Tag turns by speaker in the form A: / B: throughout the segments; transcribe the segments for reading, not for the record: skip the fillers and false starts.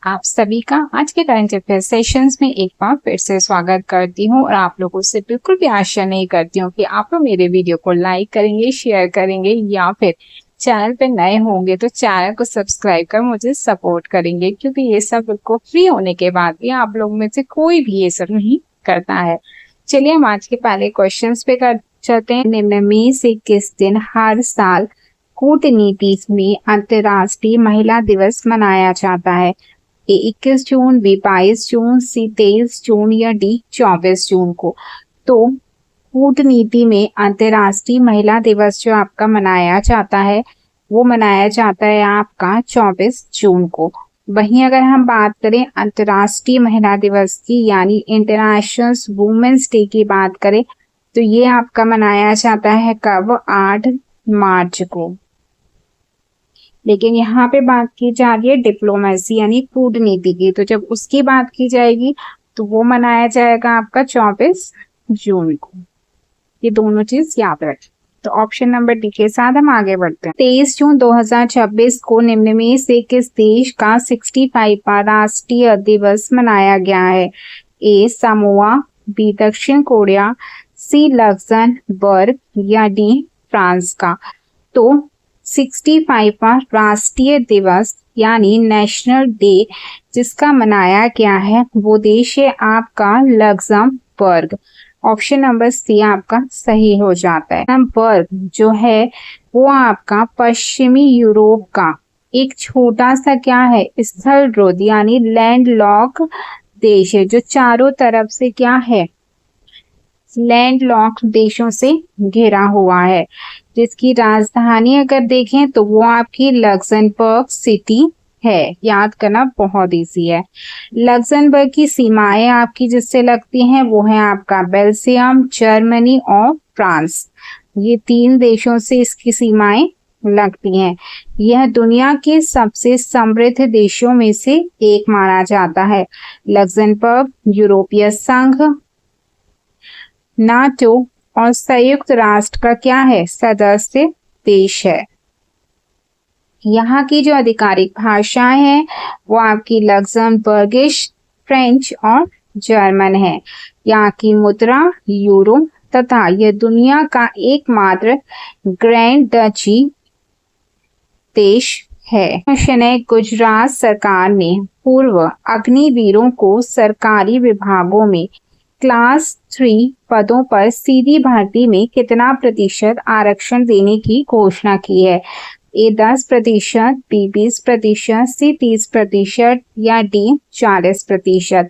A: आप सभी का आज के करंट अफेयर सेशंस में एक बार फिर से स्वागत करती हूँ और आप लोगों से बिल्कुल भी आशा नहीं करती हूँ कि आप लोग मेरे वीडियो को लाइक करेंगे, शेयर करेंगे या फिर चैनल पे नए होंगे तो चैनल को सब्सक्राइब कर मुझे सपोर्ट करेंगे, क्योंकि ये सब बिल्कुल फ्री होने के बाद भी आप लोग में से कोई भी ये सब नहीं करता है। चलिए हम आज के पहले क्वेश्चन पे चलते हैं। निम्न में से किस दिन हर साल कूटनीति में अंतर्राष्ट्रीय महिला दिवस मनाया जाता है? ए 21 जून, बी 22 जून, सी 23 जून या डी 24 जून को। तो कूटनीति में अंतर्राष्ट्रीय महिला दिवस जो आपका मनाया जाता है वो मनाया जाता है आपका 24 जून को। वहीं अगर हम बात करें अंतर्राष्ट्रीय महिला दिवस की यानी इंटरनेशनल वुमेन्स डे की बात करें तो ये आपका मनाया जाता है कब? 8 मार्च को। लेकिन यहाँ पे बात की जा रही है डिप्लोमेसी यानी कूटनीति की, तो जब उसकी बात की जाएगी तो वो मनाया जाएगा आपका 24 जून को। ये दोनों चीज याद रखें। तो ऑप्शन नंबर डी के साथ हम आगे बढ़ते हैं। 23 जून 2026 को निम्न में से किस देश का 65वां राष्ट्रीय दिवस मनाया गया है? ए सामोआ, बी दक्षिण कोरिया, सी लक्समबर्ग या डी फ्रांस का। तो 65वां राष्ट्रीय दिवस यानी नेशनल डे जिसका मनाया गया है वो देश है आपका लक्समबर्ग। ऑप्शन नंबर सी आपका सही हो जाता है। लक्समबर्ग जो है वो आपका पश्चिमी यूरोप का एक छोटा सा क्या है, स्थल रोध यानी लैंडलॉक देश है जो चारों तरफ से क्या है, लैंडलॉक देशों से घिरा हुआ है, जिसकी राजधानी अगर देखें तो वो आपकी लक्समबर्ग सिटी है। याद करना बहुत इजी है। लक्समबर्ग की सीमाएं आपकी जिससे लगती हैं वो है आपका बेल्जियम, जर्मनी और फ्रांस। ये 3 देशों से इसकी सीमाएं लगती हैं। यह दुनिया के सबसे समृद्ध देशों में से एक माना जाता है। लक्समबर्ग यूरोपीय संघ, नाटो और संयुक्त राष्ट्र का क्या है, सदस्य देश है। यहाँ की जो आधिकारिक भाषाएं हैं वो आपकी लक्समबर्गिश, फ्रेंच और जर्मन है। यहाँ की मुद्रा यूरो तथा यह दुनिया का एकमात्र ग्रैंड डची देश है। गुजरात सरकार ने पूर्व अग्निवीरों को सरकारी विभागों में क्लास 3 पदों पर सीधी भर्ती में कितना प्रतिशत आरक्षण देने की घोषणा की है? ए 10%, बी 20%, सी 30% या डी 40%।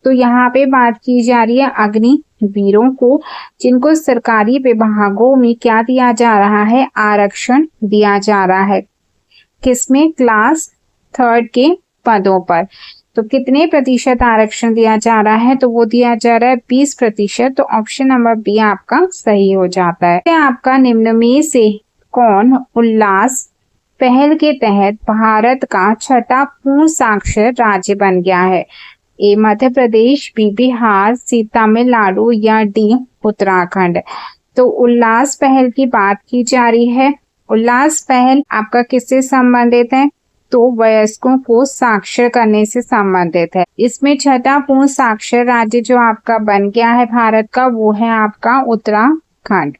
A: तो यहाँ पे बात की जा रही है अग्निवीरों को जिनको सरकारी विभागों में क्या दिया जा रहा है, आरक्षण दिया जा रहा है। किसमें? क्लास 3 के पदों पर। तो कितने प्रतिशत आरक्षण दिया जा रहा है? तो वो दिया जा रहा है 20%। तो ऑप्शन नंबर बी आपका सही हो जाता है। आपका निम्न में से कौन उल्लास पहल के तहत भारत का छठा पूर्ण साक्षर राज्य बन गया है? ए मध्य प्रदेश, बी बिहार, सी तमिलनाडु या डी उत्तराखंड। तो उल्लास पहल की बात की जा रही है। उल्लास पहल आपका किससे संबंधित है? तो वयस्कों को साक्षर करने से संबंधित है। इसमें छठा पूर्ण साक्षर राज्य जो आपका बन गया है भारत का वो है आपका उत्तराखंड।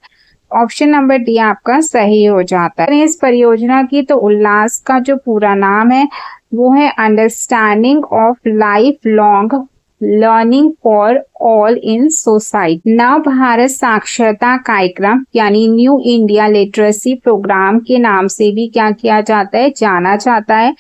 A: ऑप्शन नंबर डी आपका सही हो जाता है। इस परियोजना की तो उल्लास का जो पूरा नाम है वो है understanding of life long learning for all in society. नव भारत साक्षरता कार्यक्रम यानी न्यू इंडिया लिटरेसी प्रोग्राम के नाम से भी क्या किया जाता है, जाना जाता है,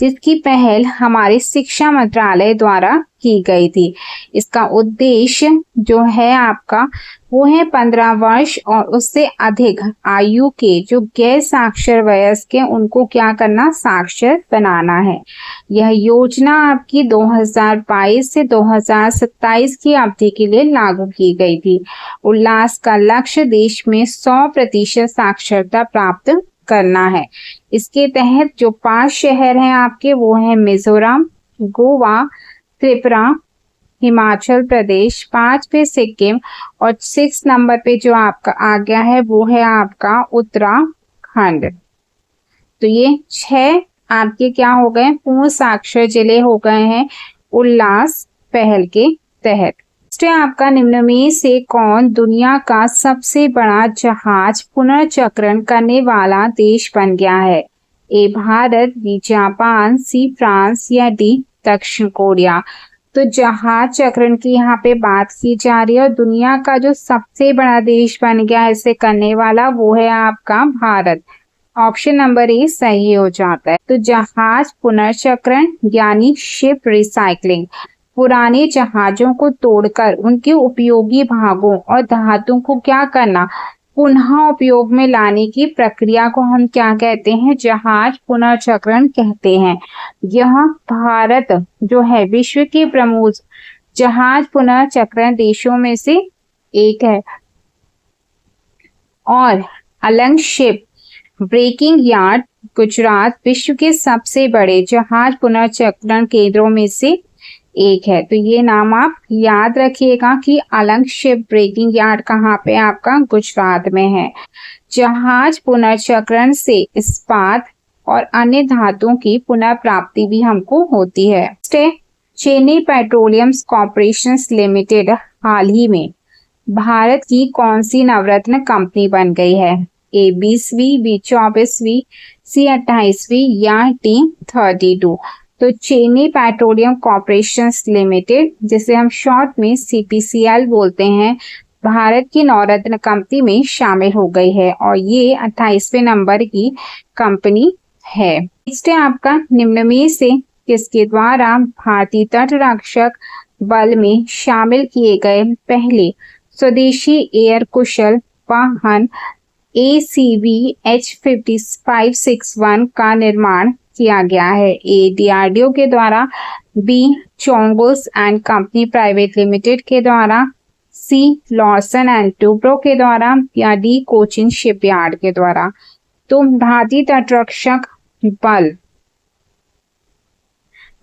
A: जिसकी पहल हमारे शिक्षा मंत्रालय द्वारा की गई थी। इसका उद्देश्य जो है आपका वो है 15 वर्ष और उससे अधिक आयु के जो गैर साक्षर वयस्क हैं उनको क्या करना, साक्षर बनाना है। यह योजना आपकी 2022 से 2027 की अवधि के लिए लागू की गई थी। उल्लास का लक्ष्य देश में 100% साक्षरता प्राप्त करना है। इसके तहत जो 5 शहर हैं आपके वो हैं मिजोरम, गोवा, त्रिपुरा, हिमाचल प्रदेश, 5 पे सिक्किम और 6 नंबर पे जो आपका आ गया है वो है आपका उत्तराखंड। तो ये 6 आपके क्या हो गए, पूर्ण साक्षर जिले हो गए हैं उल्लास पहल के तहत। आपका निम्न में से कौन दुनिया का सबसे बड़ा जहाज पुनर्चक्रण करने वाला देश बन गया है? A Bharat, B Japan, C France या डी दक्षिण कोरिया। तो जहाज चक्रण की यहाँ पे बात की जा रही है और दुनिया का जो सबसे बड़ा देश बन गया है इसे करने वाला, वो है आपका भारत। ऑप्शन नंबर ए सही हो जाता है। तो जहाज पुनर्चक्रण यानी शिप रिसाइकलिंग, पुराने जहाजों को तोड़कर उनके उपयोगी भागों और धातुओं को क्या करना, पुनः उपयोग में लाने की प्रक्रिया को हम क्या कहते हैं, जहाज पुनर्चक्रण कहते हैं। यह भारत जो है विश्व के प्रमुख जहाज पुनर्चक्रण देशों में से एक है। और Alang ship breaking yard Gujarat विश्व के सबसे बड़े जहाज पुनर्चक्रण केंद्रों में से एक है। तो ये नाम आप याद रखिएगा कि अलंग शिप ब्रेकिंग यार्ड कहाँ पे, आपका गुजरात में है। जहाज पुनर्चक्रण से इस्पात और अन्य धातुओं की पुनः प्राप्ति भी हमको होती है। चेन्नई पेट्रोलियम कॉर्पोरेशन लिमिटेड हाल ही में भारत की कौन सी नवरत्न कंपनी बन गई है? ए 20वीं, बी 24वीं, सी 28वीं या डी 32। तो चेन्नई पेट्रोलियम कॉर्पोरेशन लिमिटेड, जिसे हम शॉर्ट में CPCL बोलते हैं, भारत की नवरत्न कंपनी में शामिल हो गई है और ये 28वें नंबर की कंपनी है। नेक्स्ट है आपका निम्न में से किसके द्वारा भारतीय तट रक्षक बल में शामिल किए गए पहले स्वदेशी एयर कुशल वाहन ACV H5561 का निर्माण किया गया है? ए DRDO के द्वारा, बी चोंगुल्स एंड कंपनी प्राइवेट लिमिटेड के द्वारा, सी लॉर्सन एंड टूब्रो के द्वारा या डी कोचिन शिपयार्ड के द्वारा। तो भारतीय तटरक्षक बल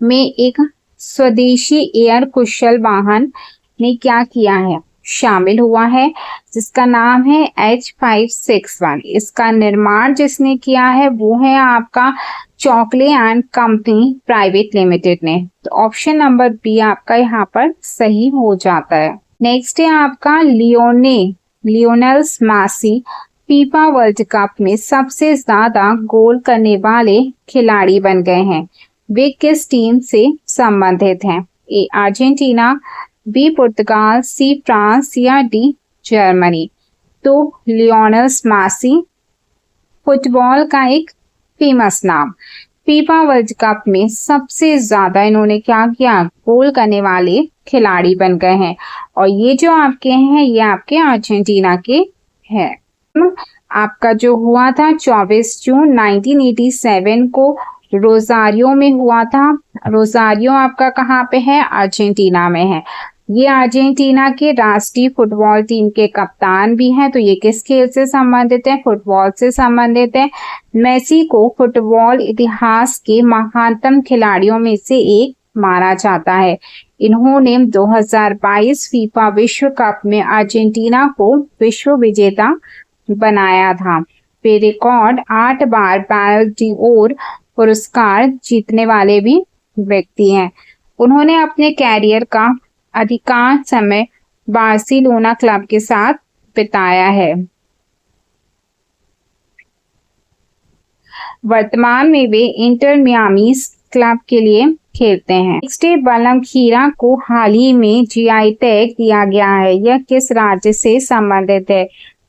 A: में एक स्वदेशी एयर कुशल वाहन ने क्या किया है, शामिल हुआ है, जिसका नाम है H561। इसका निर्माण जिसने किया है वो है आपका chocolate and company private limited ने। तो ऑप्शन नंबर बी आपका यहाँ पर सही हो जाता है। नेक्स्ट है आपका Lionel Messi FIFA World Cup में सबसे ज्यादा गोल करने वाले खिलाड़ी बन गए हैं। वे किस टीम से संबंधित हैं? ए अर्जेंटीना, बी पुर्तगाल, सी फ्रांस या डी जर्मनी। तो लियोनेल मेसी फुटबॉल का एक फेमस नाम, फीफा वर्ल्ड कप में सबसे ज्यादा इन्होंने क्या किया, गोल करने वाले खिलाड़ी बन गए हैं और ये जो आपके हैं ये आपके अर्जेंटीना के हैं। आपका जो हुआ था 24 जून 1987 को रोजारियो में हुआ था। रोजारियो आपका कहाँ पे है, अर्जेंटीना में है। ये अर्जेंटीना के राष्ट्रीय फुटबॉल टीम के कप्तान भी हैं। तो ये किस खेल से संबंधित है, फुटबॉल से संबंधित है। मेसी को फुटबॉल इतिहास के महानतम खिलाड़ियों में से एक माना जाता है। इन्होंने 2022 फीफा विश्व कप में अर्जेंटीना को विश्व विजेता बनाया था। वे रिकॉर्ड 8 बार बैलन ड'ओर पुरस्कार जीतने वाले भी व्यक्ति हैं। उन्होंने अपने कैरियर का अधिकांश समय बार्सिलोना क्लब के साथ बिताया है। वर्तमान में वे इंटर मियामी क्लब के लिए खेलते हैं। नेक्स्ट बलम खीरा को हाल ही में GI टैग दिया गया है। यह किस राज्य से संबंधित है?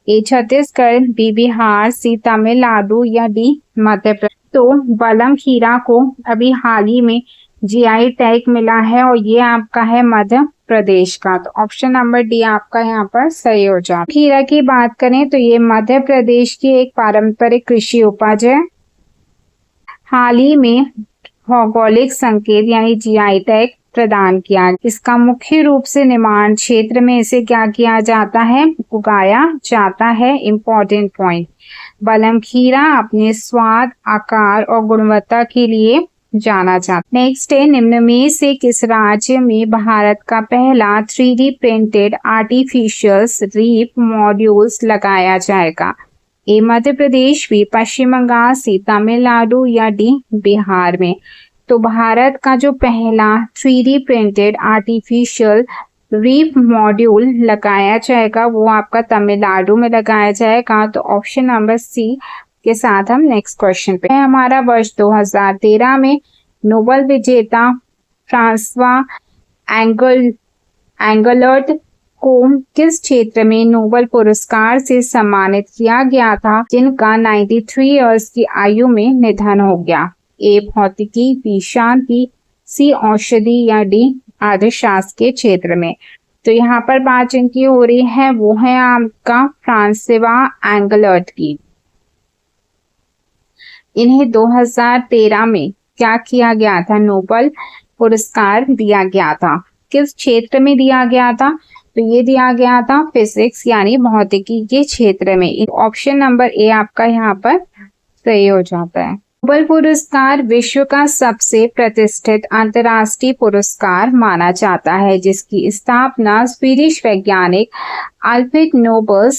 A: ए छत्तीसगढ़, बी बिहार, सी तमिलनाडु या डी मध्य प्रदेश। तो बलम खीरा को अभी हाल ही में GI टैग मिला है और ये आपका है मध्य प्रदेश का। तो ऑप्शन नंबर डी आपका यहाँ पर सही हो जाए। खीरा की बात करें तो ये मध्य प्रदेश की एक पारंपरिक कृषि उपज है। हाल ही में भौगोलिक संकेत यानी GI टैग प्रदान किया। इसका मुख्य रूप से निर्माण क्षेत्र में इसे क्या किया जाता है, उगाया जाता है। इम्पोर्टेंट पॉइंट, बलम खीरा अपने स्वाद, आकार और गुणवत्ता के लिए जाना जाता है। नेक्स्ट है, निम्न में से किस राज्य में भारत का पहला 3D printed artificial reef modules लगाया जाएगा? ए मध्य प्रदेश, बी पश्चिम बंगाल, सी तमिलनाडु या डी बिहार में। तो भारत का जो पहला 3D printed artificial reef module लगाया जाएगा वो आपका तमिलनाडु में लगाया जाएगा। तो ऑप्शन नंबर सी के साथ हम नेक्स्ट क्वेश्चन पे हमारा वर्ष 2013 में नोबेल विजेता फ्रांसवा एंगलर्ट को किस क्षेत्र में नोबेल पुरस्कार से सम्मानित किया गया था, जिनका 93 इयर्स की आयु में निधन हो गया? ए भौतिकी, बी शांति, सी औषधि या डी अर्थशास्त्र के क्षेत्र में। तो यहाँ पर बात जिनकी हो रही है वो है आपका फ्रांसवा एंगलर्ट की। इन्हें 2013 में क्या किया गया था? नोबेल पुरस्कार दिया गया था। किस क्षेत्र में दिया गया था? तो ये दिया गया था फिजिक्स यानी भौतिकी के क्षेत्र में। ऑप्शन नंबर ए आपका यहाँ पर सही हो जाता है। नोबेल पुरस्कार विश्व का सबसे प्रतिष्ठित अंतर्राष्ट्रीय पुरस्कार माना जाता है, जिसकी स्थापना स्वीडिश वैज्ञानिक अल्फ्रेड नोबल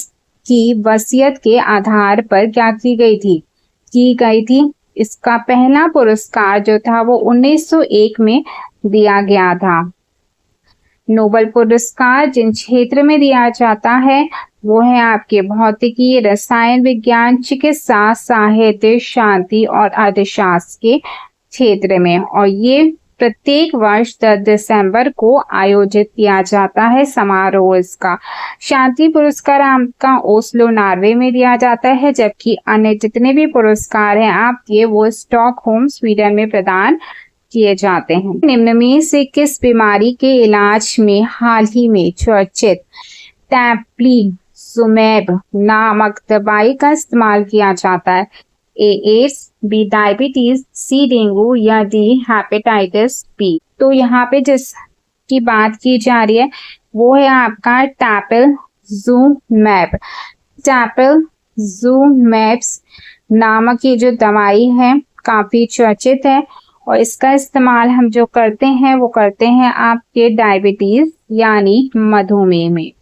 A: की वसीयत के आधार पर क्या की गई थी। इसका पहला पुरस्कार जो था वो 1901 में दिया गया था। नोबेल पुरस्कार जिन क्षेत्र में दिया जाता है वो है आपके भौतिकी, रसायन विज्ञान, चिकित्सा, साहित्य, शांति और अर्थशास्त्र के क्षेत्र में। और ये प्रत्येक वर्ष 10 दिसंबर को आयोजित किया जाता है समारोह इसका। शांति पुरस्कार आपका ओस्लो नॉर्वे में दिया जाता है, जबकि अन्य जितने भी पुरस्कार हैं आपके वो स्टॉकहोम स्वीडन में प्रदान किए जाते हैं। निम्न में से किस बीमारी के इलाज में हाल ही में चर्चित टैप्लीजुमेब नामक दवाई का इस्तेमाल किया जाता है? ए एड्स, बी डायबिटीज, सी डेंगू या डी हेपेटाइटिस बी। तो यहाँ पे जिसकी बात की जा रही है वो है आपका टैप्लीजुमेब। टैप्लीजुमेब नामक ये जो दवाई है काफी चर्चित है और इसका इस्तेमाल हम जो करते हैं वो करते हैं आपके डायबिटीज यानी मधुमेह में।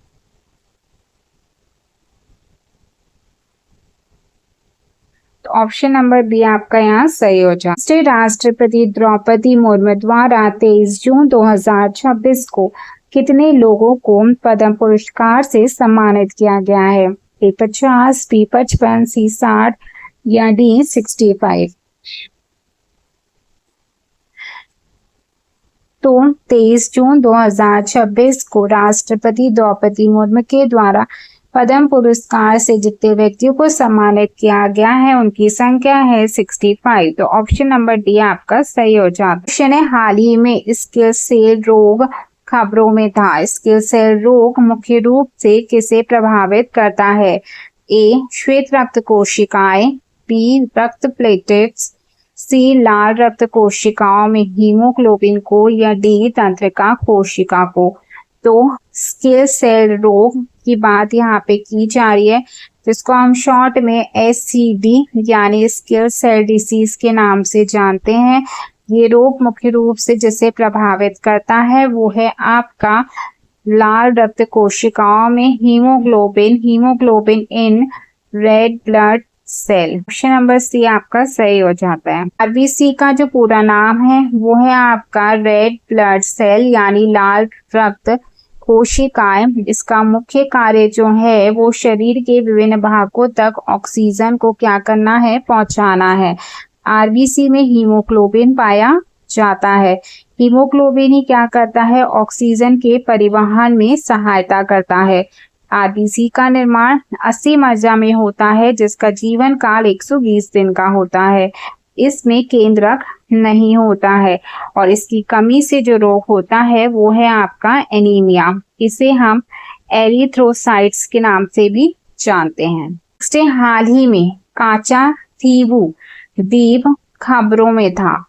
A: ऑप्शन नंबर बी आपका यहाँ सही हो जाए। राष्ट्रपति द्रौपदी मुर्मू द्वारा 23 जून 2026 को कितने लोगों को पद्म पुरस्कार से सम्मानित किया गया है? ए 50, बी 55, सी 60 या डी 65। तो 23 जून 2026 को राष्ट्रपति द्रौपदी मुर्मू के द्वारा पद्म पुरस्कार से जितने व्यक्तियों को सम्मानित किया गया है उनकी संख्या है 65। तो ऑप्शन नंबर डी आपका सही हो जाता है। हाल ही में सिकल सेल रोग खबरों में था। सिकल सेल रोग मुख्य रूप से किसे प्रभावित करता है? ए श्वेत रक्त कोशिकाएं, बी रक्त प्लेटलेट्स, सी लाल रक्त कोशिकाओं में हीमोग्लोबिन को या डी तंत्रिका कोशिका को। तो सिकल सेल रोग की बात यहाँ पे की जा रही है, जिसको हम शॉर्ट में SCD यानी सिकल सेल डिसीज के नाम से जानते हैं। ये रोग मुख्य रूप से जिसे प्रभावित करता है वो है आपका लाल रक्त कोशिकाओं में haemoglobin in red blood cell. Option number C आपका सही हो जाता है। RBC का जो पूरा नाम है वो है आपका रेड ब्लड सेल यानी लाल रक्त कोशिकाएं। इसका मुख्य कार्य जो है वो शरीर के विभिन्न भागों तक ऑक्सीजन को क्या करना है? पहुंचाना है। RBC में हीमोग्लोबिन पाया जाता है। हीमोग्लोबिन ही क्या करता है? ऑक्सीजन के परिवहन में सहायता करता है। RBC का निर्माण 80 मज्जा में होता है, जिसका जीवन काल 120 दिन का होता है। इसमें केंद्रक नहीं होता है और इसकी कमी से जो रोग होता है वो है आपका एनीमिया। इसे हम एरिथ्रोसाइट्स के नाम से भी जानते हैं। हाल ही में काचाथीवू द्वीप खबरों में था।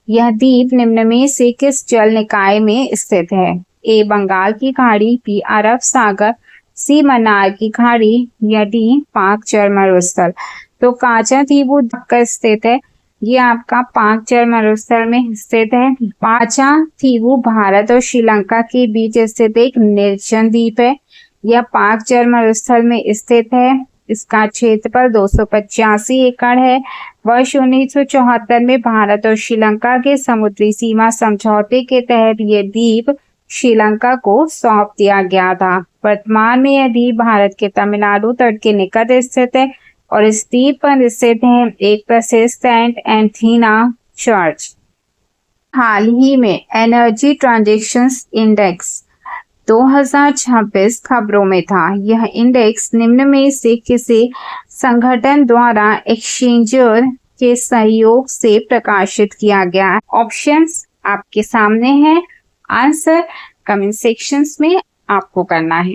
A: यह द्वीप निम्न में से किस जल निकाय में स्थित है? ए बंगाल की खाड़ी, बी अरब सागर, सी मन्नार की खाड़ी या डी पाक जल मरुस्थल। तो काचाथीवू कहाँ स्थित है? ये आपका पाक जल मरुस्थल में स्थित है। काचाथीवू भारत और श्रीलंका के बीच स्थित एक निर्जन द्वीप है। यह पाक जल मरुस्थल में स्थित है। इसका क्षेत्रफल 285 एकड़ है। वर्ष 1974 में भारत और श्रीलंका के समुद्री सीमा समझौते के तहत यह द्वीप श्रीलंका को सौंप दिया गया था। वर्तमान में यह द्वीप भारत के तमिलनाडु तट के निकट स्थित है और इस द्वीप पर स्थित है एक प्रसिद्ध सेंट एंथोनी चर्च। हाल ही में एनर्जी ट्रांजैक्शंस इंडेक्स 2026 खबरों में था। यह इंडेक्स निम्न में से किसी संगठन द्वारा एक्सचेंजर के सहयोग से प्रकाशित किया गया है। ऑप्शंस आपके सामने हैं, आंसर कमेंट सेक्शंस में आपको करना है।